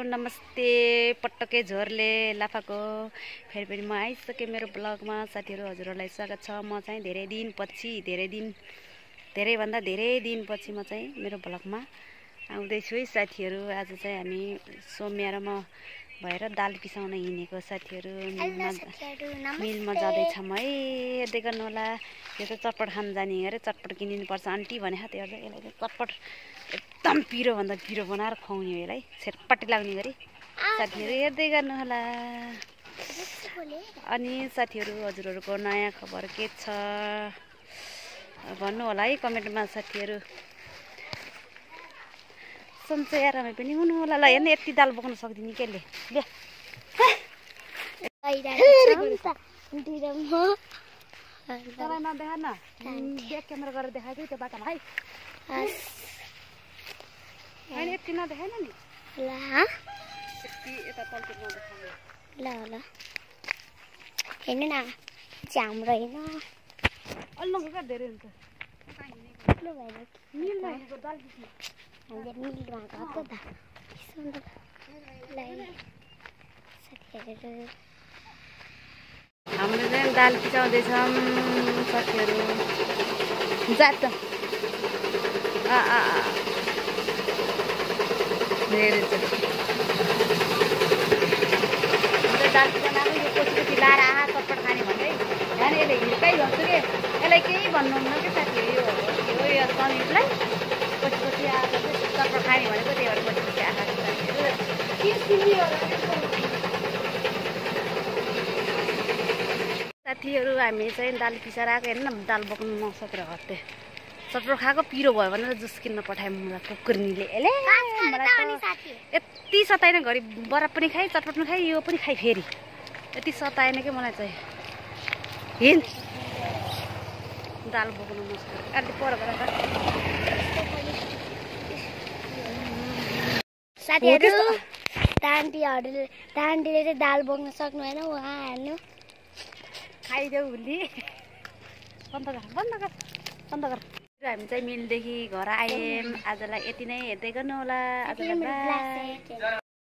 नमस्ते पटके झोरले लाफाको फेरि म आइसकेँ मेरो ब्लगमा। साथीहरू हजुरहरूलाई स्वागत छ। म चाहिँ धेरै भन्दा धेरै दिनपछि म चाहिँ मेरो ब्लगमा आउँदैछु है साथीहरू। आज चाहिँ हामी सोम्या र म भएर दाल पिसाउन हिँडेको साथीहरू। मिलमा जाँदैछौँ है, हेर्दै गर्नु होला। यो त चटपट खान जाने अरे, चटपट किनिनुपर्छ आन्टी भने त्यो हेर्दै यसलाई चटपट एकदम पिरोभन्दा पिरो बनाएर खुवाउने हो यसलाई, छेरपाटी लाग्ने गरी। साथीहरू हेर्दै गर्नु होला। अनि साथीहरू हजुरहरूको नयाँ खबर के छ भन्नु होला है कमेन्टमा साथीहरू। सन्चै आरामै पनि हुनु होला। ल हेर्नु यति दाल बोक्न सक्दिनँ के ले नदेखा न, ब्याक क्यामेरा गरेर देखाएको त्यो बाटोमा है। होइन यति नदेखाएन नि, यति यता तलतिर नदेखाउनु। ल हेर्नु न, हाम्रो होइन अल्लो क्या धेरै हुन्छ। मिलमा हिँडेको दाल पिस्नु हामीले मिलमा गएको त साथीहरू। हाम्रो चाहिँ दाल पिसाउँदैछौँ साथीहरू। जात दाल पिसाउनु यो कोसी लाएर आहा चटपट खाने भन्दै यहाँ यसले हिर्काइ भन्छु कि यसलाई केही भन्नुहुन्न कि साथीहरू। यो सनिटलाई कोसी आएको चटपट खाने भनेको त्यही भएर कोसी आएको साथीहरू। हामी चाहिँ दाल पिसाएर आएको हेर्नु न, दाल बोक्नु नसकेर हट्टे चटपट खाएको पिरो भयो भनेर जुस किन्न पठाएँ मलाई कुकुर्नीले। यति सताएन, घरि बराब पनि खाएँ, चटपट पनि खाएँ, यो पनि खाएँ फेरि। यति सताएन कि मलाई चाहिँ हिँड दाल बोक्नु नसकेर। अहिले पर गएर साथीहरू आन्टीले चाहिँ दाल बोक्न सक्नु होइन, उहाँ हाल्नु खाइदेऊ भुली। बन्द गर। हामी चाहिँ मिलदेखि घर आयौँ। आजलाई यति नै, हेर्दै गर्नु होला। आजलाई बाई।